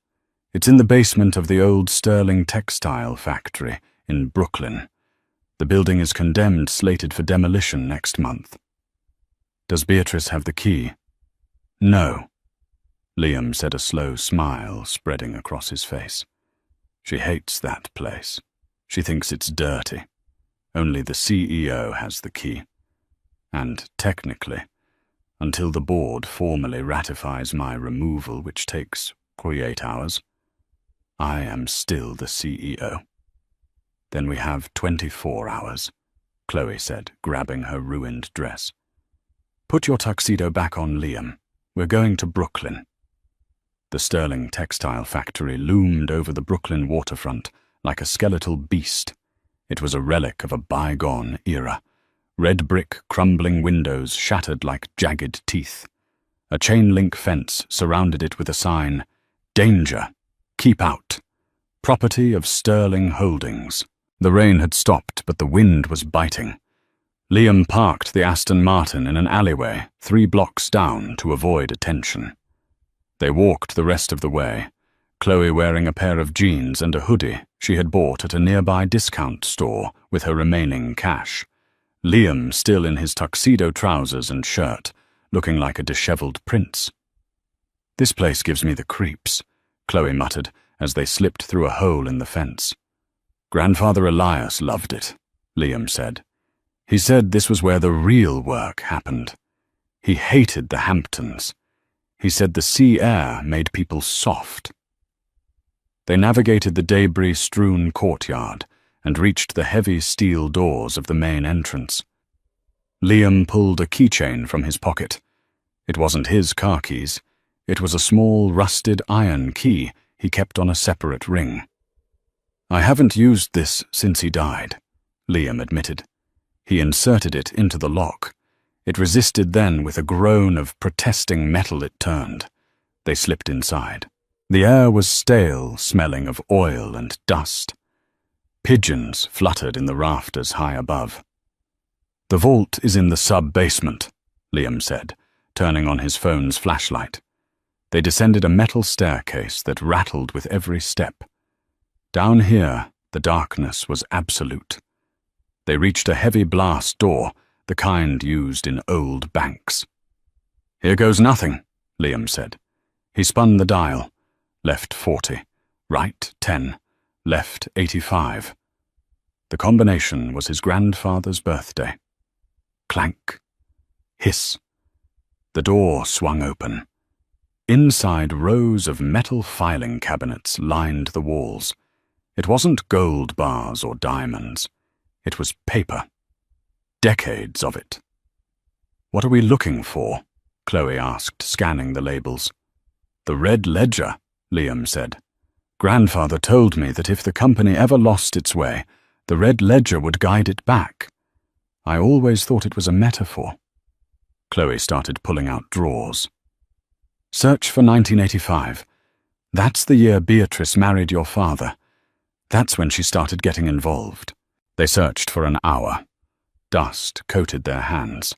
It's in the basement of the old Sterling textile factory in Brooklyn. The building is condemned, slated for demolition next month. Does Beatrice have the key? No. Liam said, a slow smile spreading across his face. She hates that place. She thinks it's dirty. Only the CEO has the key. And technically, until the board formally ratifies my removal, which takes 48 hours, I am still the CEO. Then we have 24 hours, Chloe said, grabbing her ruined dress. Put your tuxedo back on, Liam. We're going to Brooklyn. The Sterling textile factory loomed over the Brooklyn waterfront like a skeletal beast. It was a relic of a bygone era. Red brick crumbling windows shattered like jagged teeth. A chain-link fence surrounded it with a sign, "Danger! Keep out! Property of Sterling Holdings." The rain had stopped, but the wind was biting. Liam parked the Aston Martin in an alleyway 3 blocks down to avoid attention. They walked the rest of the way, Chloe wearing a pair of jeans and a hoodie she had bought at a nearby discount store with her remaining cash. Liam still in his tuxedo trousers and shirt, looking like a disheveled prince. "This place gives me the creeps," Chloe muttered as they slipped through a hole in the fence. "Grandfather Elias loved it," Liam said. "He said this was where the real work happened. He hated the Hamptons. He said the sea air made people soft." They navigated the debris-strewn courtyard and reached the heavy steel doors of the main entrance. Liam pulled a keychain from his pocket. It wasn't his car keys. It was a small, rusted iron key he kept on a separate ring. "I haven't used this since he died," Liam admitted. He inserted it into the lock. It resisted then with a groan of protesting metal it turned. They slipped inside. The air was stale, smelling of oil and dust. Pigeons fluttered in the rafters high above. "The vault is in the sub-basement," Liam said, turning on his phone's flashlight. They descended a metal staircase that rattled with every step. Down here, the darkness was absolute. They reached a heavy blast door, the kind used in old banks. "Here goes nothing," Liam said. He spun the dial. Left 40, right 10, left 85. The combination was his grandfather's birthday. Clank. Hiss. The door swung open. Inside, rows of metal filing cabinets lined the walls. It wasn't gold bars or diamonds. It was paper. Decades of it. "What are we looking for?" Chloe asked, scanning the labels. "The red ledger," Liam said. "Grandfather told me that if the company ever lost its way, the red ledger would guide it back. I always thought it was a metaphor." Chloe started pulling out drawers. "Search for 1985. That's the year Beatrice married your father. That's when she started getting involved." They searched for an hour. Dust coated their hands.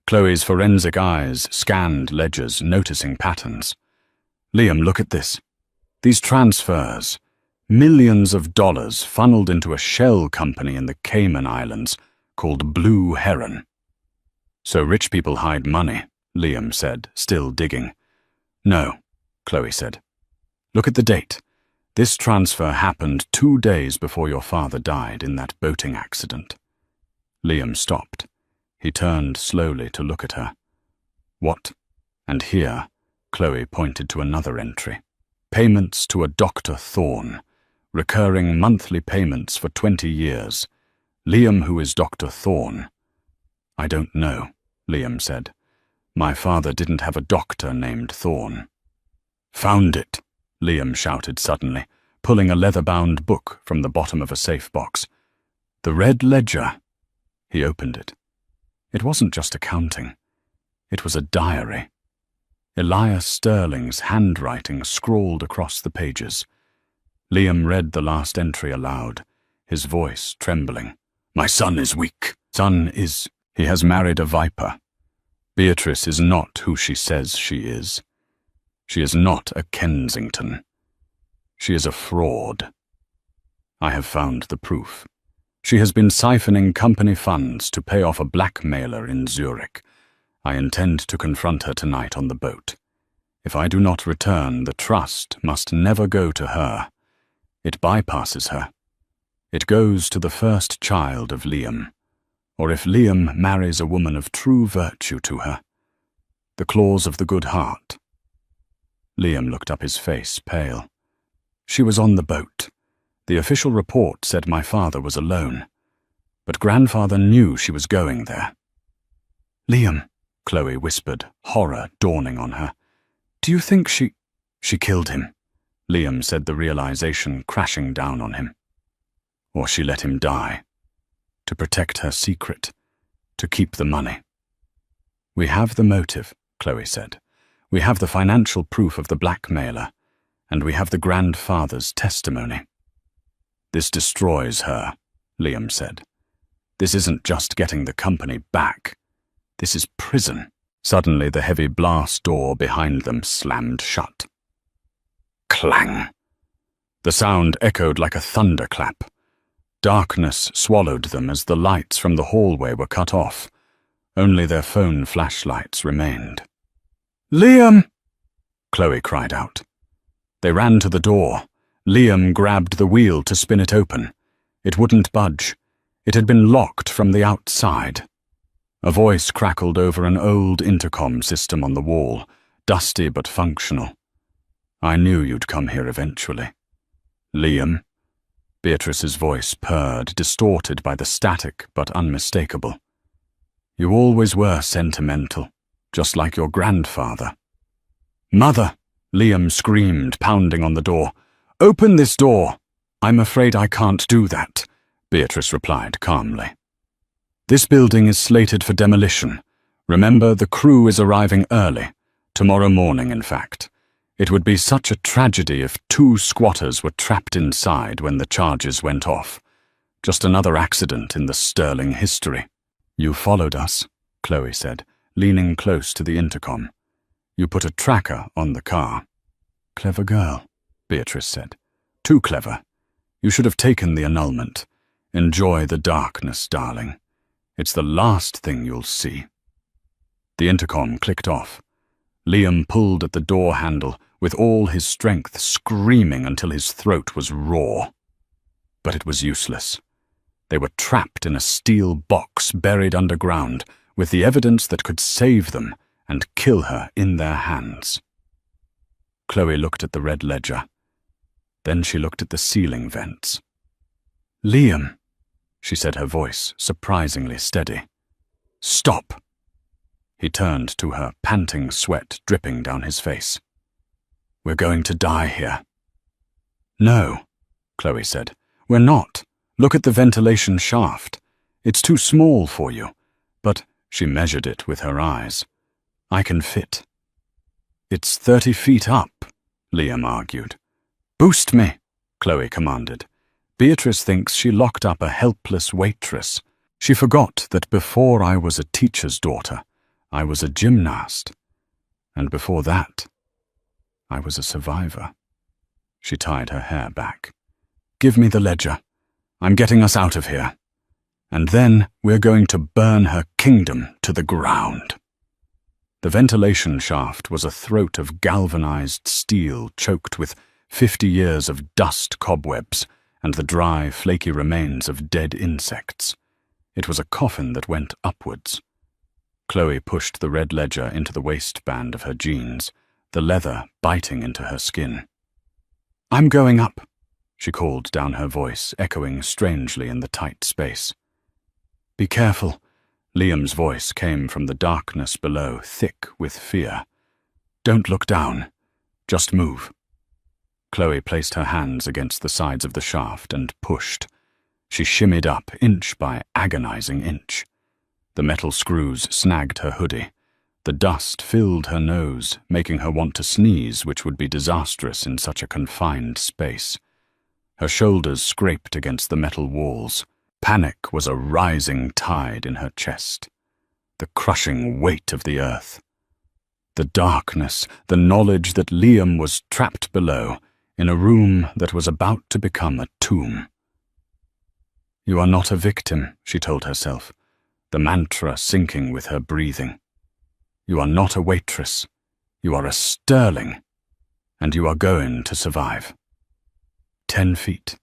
Chloe's forensic eyes scanned ledgers, noticing patterns. "Liam, look at this. These transfers. Millions of dollars funneled into a shell company in the Cayman Islands called Blue Heron." "So rich people hide money," Liam said, still digging. "No," Chloe said. "Look at the date. This transfer happened 2 days before your father died in that boating accident." Liam stopped. He turned slowly to look at her. "What?" And here, Chloe pointed to another entry. "Payments to a Dr. Thorne. Recurring monthly payments for 20 years. Liam, who is Dr. Thorne, I don't know, Liam said. My father didn't have a doctor named Thorne. Found it, Liam shouted suddenly, pulling a leather-bound book from the bottom of a safe box. The Red Ledger. He opened it. It wasn't just accounting. It was a diary. Elias Sterling's handwriting scrawled across the pages. Liam read the last entry aloud, his voice trembling. My son is weak. He has married a viper. Beatrice is not who she says she is. She is not a Kensington. She is a fraud. I have found the proof. She has been siphoning company funds to pay off a blackmailer in Zurich. I intend to confront her tonight on the boat. If I do not return, the trust must never go to her. It bypasses her. It goes to the first child of Liam, or if Liam marries a woman of true virtue to her. The clause of the good heart. Liam looked up, his face pale. She was on the boat. The official report said my father was alone, but grandfather knew she was going there. Liam, Chloe whispered, horror dawning on her. Do you think she killed him? Liam said, the realization crashing down on him. Or she let him die. To protect her secret. To keep the money. We have the motive, Chloe said. We have the financial proof of the blackmailer, and we have the grandfather's testimony. This destroys her, Liam said. This isn't just getting the company back. This is prison. Suddenly the heavy blast door behind them slammed shut. Clang! The sound echoed like a thunderclap. Darkness swallowed them as the lights from the hallway were cut off. Only their phone flashlights remained. Liam! Chloe cried out. They ran to the door. Liam grabbed the wheel to spin it open. It wouldn't budge. It had been locked from the outside. A voice crackled over an old intercom system on the wall, dusty but functional. I knew you'd come here eventually. Liam? Beatrice's voice purred, distorted by the static but unmistakable. You always were sentimental, just like your grandfather. Mother! Liam screamed, pounding on the door. Open this door! I'm afraid I can't do that, Beatrice replied calmly. This building is slated for demolition. Remember, the crew is arriving early. Tomorrow morning, in fact. It would be such a tragedy if 2 squatters were trapped inside when the charges went off. Just another accident in the Sterling history. You followed us, Chloe said, leaning close to the intercom. You put a tracker on the car. Clever girl, Beatrice said. Too clever. You should have taken the annulment. Enjoy the darkness, darling. It's the last thing you'll see. The intercom clicked off. Liam pulled at the door handle with all his strength, screaming until his throat was raw. But it was useless. They were trapped in a steel box buried underground, with the evidence that could save them and kill her in their hands. Chloe looked at the red ledger. Then she looked at the ceiling vents. Liam, she said, her voice surprisingly steady. Stop! He turned to her, panting, sweat dripping down his face. We're going to die here. No, Chloe said. We're not. Look at the ventilation shaft. It's too small for you. But she measured it with her eyes. I can fit. It's 30 feet up, Liam argued. Boost me, Chloe commanded. Beatrice thinks she locked up a helpless waitress. She forgot that before I was a teacher's daughter, I was a gymnast. And before that, I was a survivor. She tied her hair back. Give me the ledger. I'm getting us out of here. And then we're going to burn her kingdom to the ground. The ventilation shaft was a throat of galvanized steel choked with 50 years of dust cobwebs and the dry, flaky remains of dead insects. It was a coffin that went upwards. Chloe pushed the red ledger into the waistband of her jeans, the leather biting into her skin. I'm going up, she called down, her voice echoing strangely in the tight space. Be careful. Liam's voice came from the darkness below, thick with fear. "Don't look down. Just move." Chloe placed her hands against the sides of the shaft and pushed. She shimmied up, inch by agonizing inch. The metal screws snagged her hoodie. The dust filled her nose, making her want to sneeze, which would be disastrous in such a confined space. Her shoulders scraped against the metal walls. Panic was a rising tide in her chest. The crushing weight of the earth. The darkness, the knowledge that Liam was trapped below, in a room that was about to become a tomb. "You are not a victim," she told herself, the mantra sinking with her breathing. "You are not a waitress. You are a Sterling, and you are going to survive." 10 feet.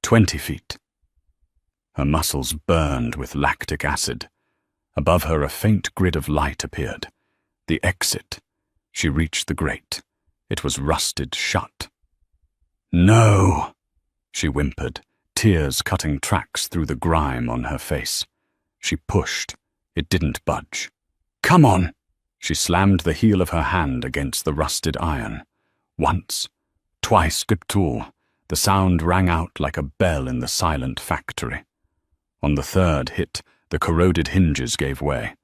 20 feet. Her muscles burned with lactic acid. Above her a faint grid of light appeared. The exit. She reached the grate. It was rusted shut. "No!" she whimpered, tears cutting tracks through the grime on her face. She pushed. It didn't budge. "Come on!" She slammed the heel of her hand against the rusted iron. Once, twice, Giptul. The sound rang out like a bell in the silent factory. On the third hit, the corroded hinges gave way.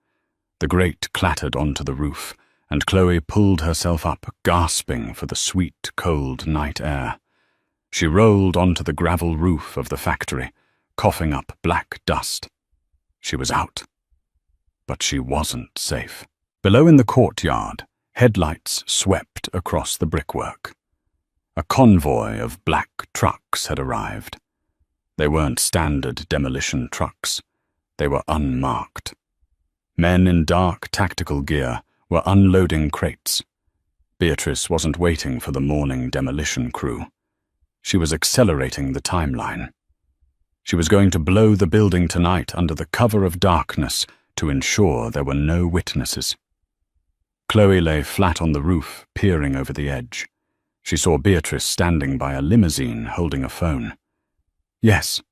The grate clattered onto the roof, and Chloe pulled herself up, gasping for the sweet, cold night air. She rolled onto the gravel roof of the factory, coughing up black dust. She was out. But she wasn't safe. Below in the courtyard, headlights swept across the brickwork. A convoy of black trucks had arrived. They weren't standard demolition trucks. They were unmarked. Men in dark tactical gear were unloading crates. Beatrice wasn't waiting for the morning demolition crew. She was accelerating the timeline. She was going to blow the building tonight under the cover of darkness to ensure there were no witnesses. Chloe lay flat on the roof, peering over the edge. She saw Beatrice standing by a limousine holding a phone. "Yes,"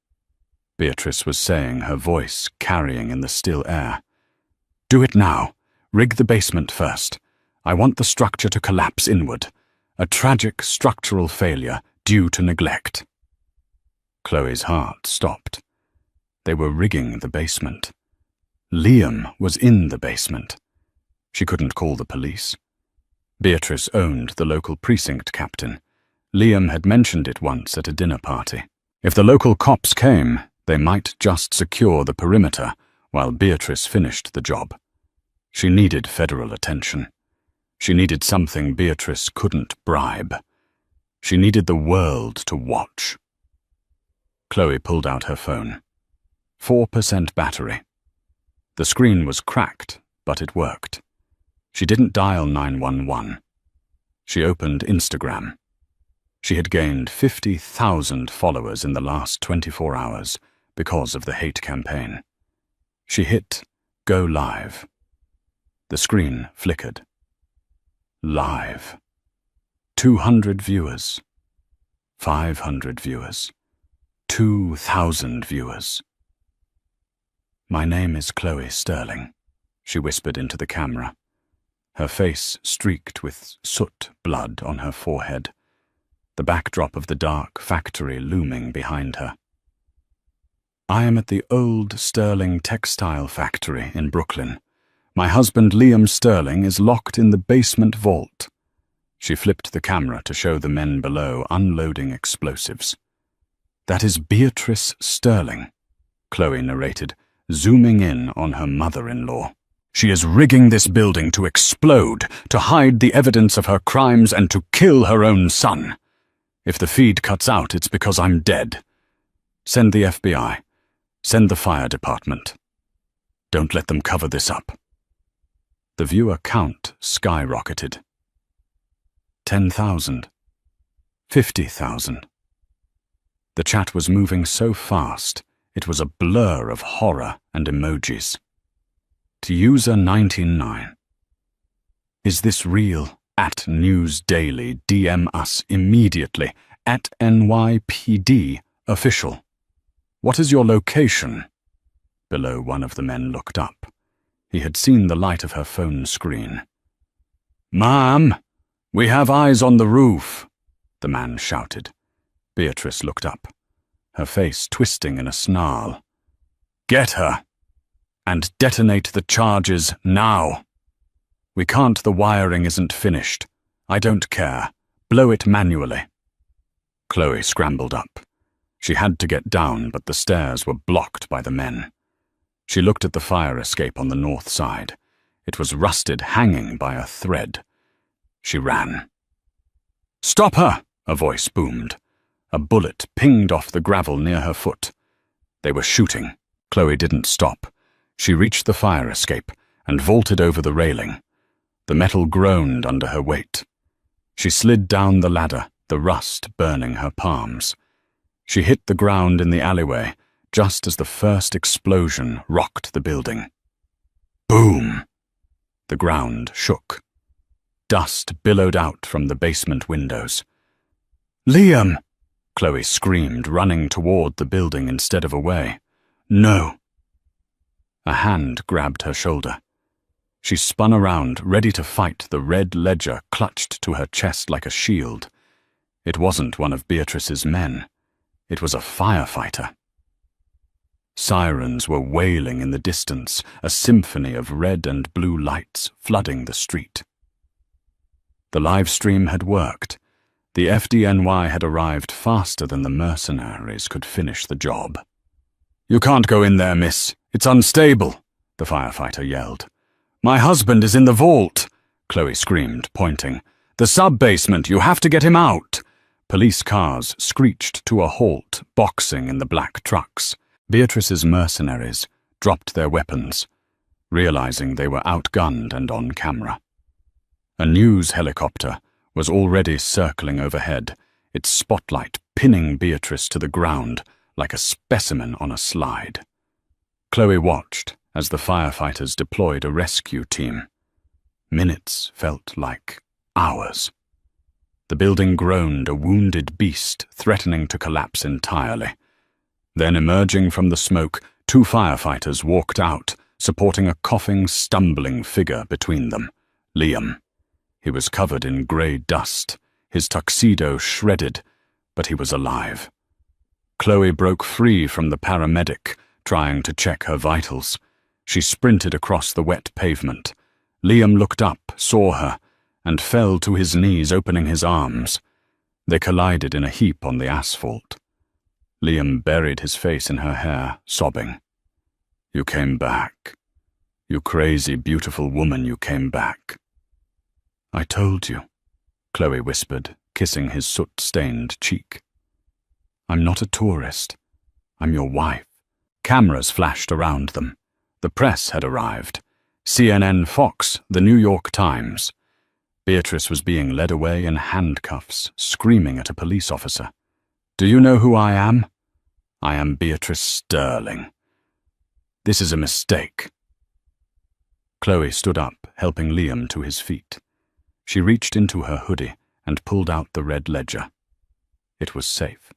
Beatrice was saying, her voice carrying in the still air. "Do it now. Rig the basement first. I want the structure to collapse inward. A tragic structural failure due to neglect." Chloe's heart stopped. They were rigging the basement. Liam was in the basement. She couldn't call the police. Beatrice owned the local precinct captain. Liam had mentioned it once at a dinner party. If the local cops came, they might just secure the perimeter while Beatrice finished the job. She needed federal attention. She needed something Beatrice couldn't bribe. She needed the world to watch. Chloe pulled out her phone. 4% battery. The screen was cracked, but it worked. She didn't dial 911. She opened Instagram. She had gained 50,000 followers in the last 24 hours because of the hate campaign. She hit Go Live. The screen flickered. Live. 200 viewers. 500 viewers. 2,000 viewers. "My name is Chloe Sterling," she whispered into the camera. Her face streaked with soot blood on her forehead, the backdrop of the dark factory looming behind her. "I am at the old Sterling textile factory in Brooklyn. My husband Liam Sterling is locked in the basement vault." She flipped the camera to show the men below unloading explosives. "That is Beatrice Sterling," Chloe narrated, zooming in on her mother-in-law. "She is rigging this building to explode, to hide the evidence of her crimes and to kill her own son. If the feed cuts out, it's because I'm dead. Send the FBI. Send the fire department. Don't let them cover this up." The viewer count skyrocketed. 10,000. 50,000. The chat was moving so fast, it was a blur of horror and emojis. To user 99. "Is this real? At News Daily, DM us immediately. At NYPD official. What is your location? Below, one of the men looked up. He had seen the light of her phone screen. "Ma'am, we have eyes on the roof," the man shouted. Beatrice looked up, her face twisting in a snarl. "Get her, and detonate the charges now. We can't, the wiring isn't finished. I don't care. Blow it manually." Chloe scrambled up. She had to get down, but the stairs were blocked by the men. She looked at the fire escape on the north side. It was rusted, hanging by a thread. She ran. "Stop her!" a voice boomed. A bullet pinged off the gravel near her foot. They were shooting. Chloe didn't stop. She reached the fire escape and vaulted over the railing. The metal groaned under her weight. She slid down the ladder, the rust burning her palms. She hit the ground in the alleyway just as the first explosion rocked the building. Boom! The ground shook. Dust billowed out from the basement windows. "Liam!" Chloe screamed, running toward the building instead of away. "No!" A hand grabbed her shoulder. She spun around, ready to fight, the red ledger clutched to her chest like a shield. It wasn't one of Beatrice's men. It was a firefighter. Sirens were wailing in the distance, a symphony of red and blue lights flooding the street. The live stream had worked. The FDNY had arrived faster than the mercenaries could finish the job. "You can't go in there, miss. It's unstable," the firefighter yelled. "My husband is in the vault," Chloe screamed, pointing. "The sub-basement, you have to get him out." Police cars screeched to a halt, boxing in the black trucks. Beatrice's mercenaries dropped their weapons, realizing they were outgunned and on camera. A news helicopter was already circling overhead, its spotlight pinning Beatrice to the ground like a specimen on a slide. Chloe watched as the firefighters deployed a rescue team. Minutes felt like hours. The building groaned, a wounded beast threatening to collapse entirely. Then, emerging from the smoke, two firefighters walked out, supporting a coughing, stumbling figure between them, Liam. He was covered in grey dust, his tuxedo shredded, but he was alive. Chloe broke free from the paramedic, trying to check her vitals. She sprinted across the wet pavement. Liam looked up, saw her, and fell to his knees, opening his arms. They collided in a heap on the asphalt. Liam buried his face in her hair, sobbing. "You came back. You crazy, beautiful woman, you came back." "I told you," Chloe whispered, kissing his soot-stained cheek. "I'm not a tourist. I'm your wife." Cameras flashed around them. The press had arrived. CNN, Fox, the New York Times. Beatrice was being led away in handcuffs, screaming at a police officer. "Do you know who I am? I am Beatrice Sterling. This is a mistake." Chloe stood up, helping Liam to his feet. She reached into her hoodie and pulled out the red ledger. It was safe.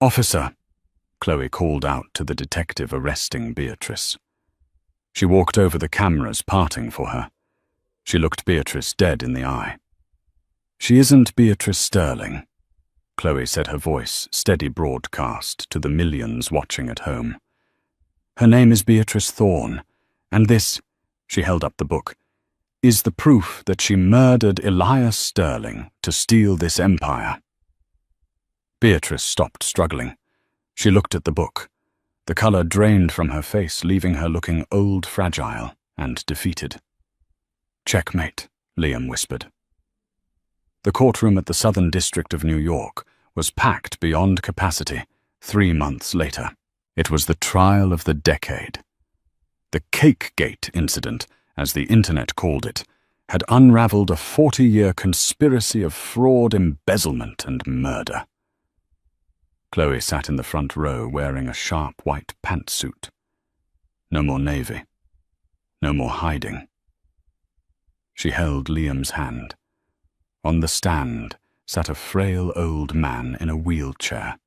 "Officer," Chloe called out to the detective arresting Beatrice. She walked over the cameras, parting for her. She looked Beatrice dead in the eye. "She isn't Beatrice Sterling," Chloe said, her voice steady broadcast to the millions watching at home. "Her name is Beatrice Thorne, and this," she held up the book, "is the proof that she murdered Elias Sterling to steal this empire." Beatrice stopped struggling. She looked at the book. The color drained from her face, leaving her looking old, fragile, and defeated. "Checkmate," Liam whispered. The courtroom at the Southern District of New York was packed beyond capacity 3 months later. It was the trial of the decade. The Cakegate incident, as the internet called it, had unraveled a 40-year conspiracy of fraud, embezzlement, and murder. Chloe sat in the front row wearing a sharp white pantsuit. No more Navy. No more hiding. She held Liam's hand. On the stand sat a frail old man in a wheelchair.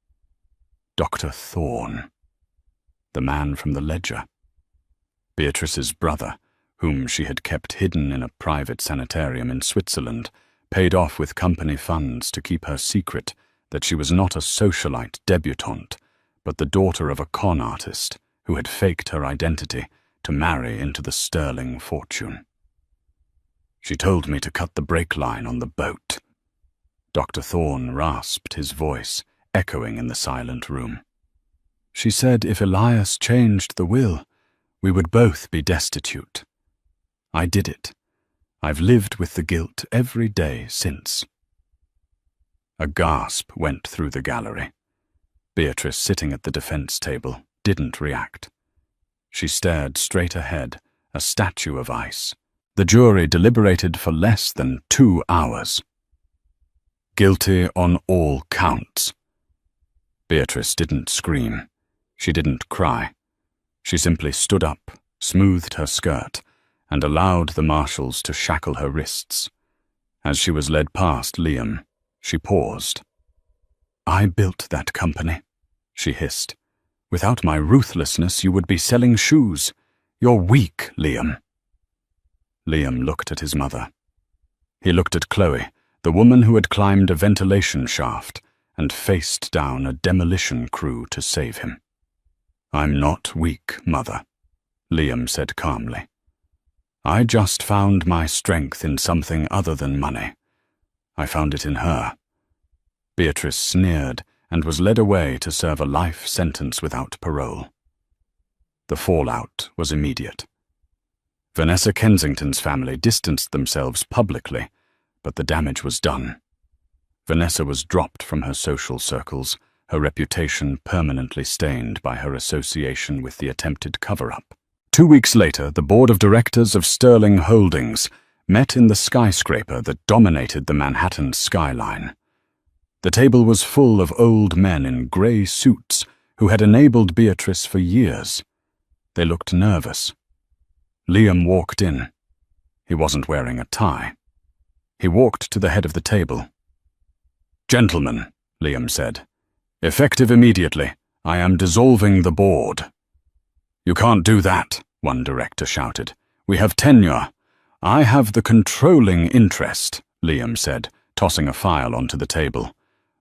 Dr. Thorne. the man from the ledger. Beatrice's brother, whom she had kept hidden in a private sanitarium in Switzerland, paid off with company funds to keep her secret that she was not a socialite debutante, but the daughter of a con artist who had faked her identity to marry into the sterling fortune. She told me to cut the brake line on the boat. Dr. Thorne rasped, his voice echoing in the silent room. She said if Elias changed the will, we would both be destitute. I did it. I've lived with the guilt every day since. A gasp went through the gallery. Beatrice, sitting at the defense table, didn't react. She stared straight ahead, a statue of ice. The jury deliberated for less than 2 hours. Guilty on all counts. Beatrice didn't scream. She didn't cry. She simply stood up, smoothed her skirt, and allowed the marshals to shackle her wrists. As she was led past Liam, she paused. I built that company, she hissed. Without my ruthlessness, you would be selling shoes. You're weak, Liam. Liam looked at his mother. He looked at Chloe, the woman who had climbed a ventilation shaft and faced down a demolition crew to save him. I'm not weak, Mother, Liam said calmly. I just found my strength in something other than money. I found it in her. Beatrice sneered and was led away to serve a life sentence without parole. The fallout was immediate. Vanessa Kensington's family distanced themselves publicly, but the damage was done. Vanessa was dropped from her social circles, her reputation permanently stained by her association with the attempted cover-up. 2 weeks later, the board of directors of Sterling Holdings met in the skyscraper that dominated the Manhattan skyline. The table was full of old men in grey suits who had enabled Beatrice for years. They looked nervous. Liam walked in. He wasn't wearing a tie. He walked to the head of the table. Gentlemen, Liam said, effective immediately, I am dissolving the board. You can't do that, one director shouted. We have tenure. I have the controlling interest, Liam said, tossing a file onto the table.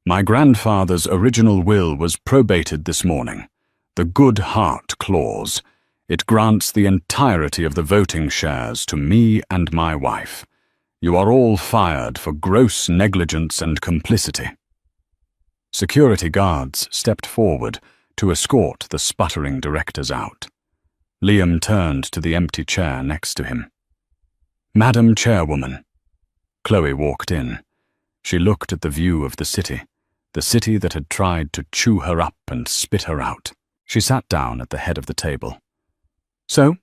My grandfather's original will was probated this morning. The good heart clause. It grants the entirety of the voting shares to me and my wife. You are all fired for gross negligence and complicity. Security guards stepped forward to escort the sputtering directors out. Liam turned to the empty chair next to him. Madam Chairwoman. Chloe walked in. She looked at the view of the city that had tried to chew her up and spit her out. She sat down at the head of the table. So,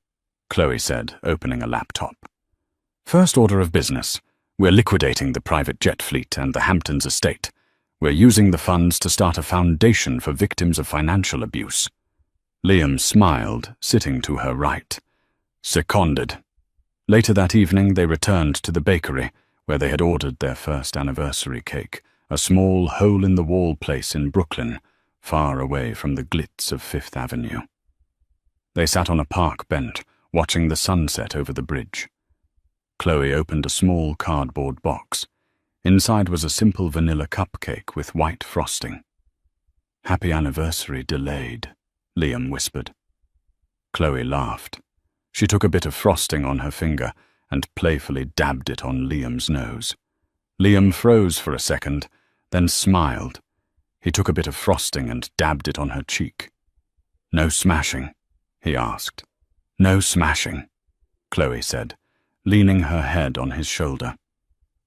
Chloe said, opening a laptop. First order of business. We're liquidating the private jet fleet and the Hamptons estate. We're using the funds to start a foundation for victims of financial abuse. Liam smiled, sitting to her right. Seconded. Later that evening, they returned to the bakery, where they had ordered their first anniversary cake, a small hole-in-the-wall place in Brooklyn, far away from the glitz of Fifth Avenue. They sat on a park bench, watching the sunset over the bridge. Chloe opened a small cardboard box. Inside was a simple vanilla cupcake with white frosting. Happy anniversary delayed, Liam whispered. Chloe laughed. She took a bit of frosting on her finger and playfully dabbed it on Liam's nose. Liam froze for a second, then smiled. He took a bit of frosting and dabbed it on her cheek. No smashing, he asked. No smashing, Chloe said, leaning her head on his shoulder.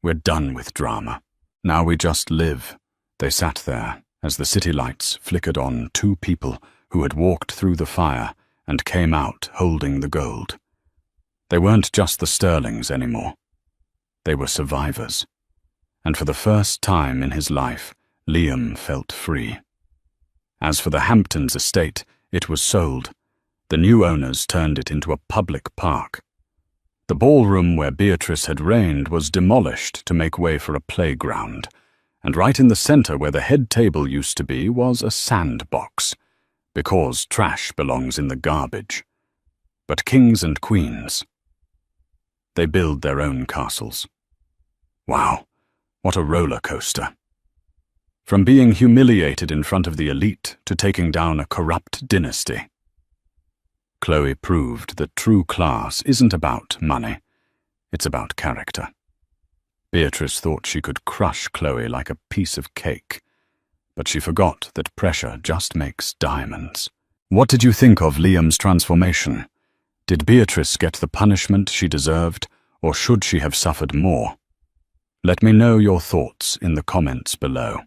We're done with drama. Now we just live. They sat there as the city lights flickered on 2 people who had walked through the fire and came out holding the gold. They weren't just the Sterlings anymore. They were survivors. And for the first time in his life, Liam felt free. As for the Hamptons estate, it was sold. The new owners turned it into a public park. The ballroom where Beatrice had reigned was demolished to make way for a playground, and right in the center where the head table used to be was a sandbox. because trash belongs in the garbage. But kings and queens, they build their own castles. Wow, what a roller coaster. From being humiliated in front of the elite to taking down a corrupt dynasty. Chloe proved that true class isn't about money, it's about character. Beatrice thought she could crush Chloe like a piece of cake, but she forgot that pressure just makes diamonds. What did you think of Liam's transformation? Did Beatrice get the punishment she deserved, or should she have suffered more? Let me know your thoughts in the comments below.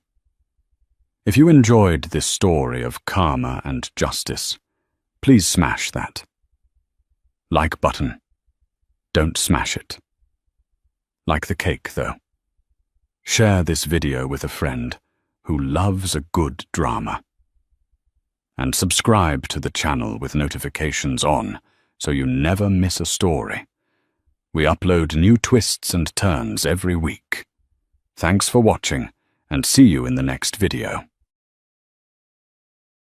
If you enjoyed this story of karma and justice, please smash that like button. Don't smash it. Like the cake, though. Share this video with a friend who loves a good drama. And subscribe to the channel with notifications on so you never miss a story. We upload new twists and turns every week. Thanks for watching, and see you in the next video.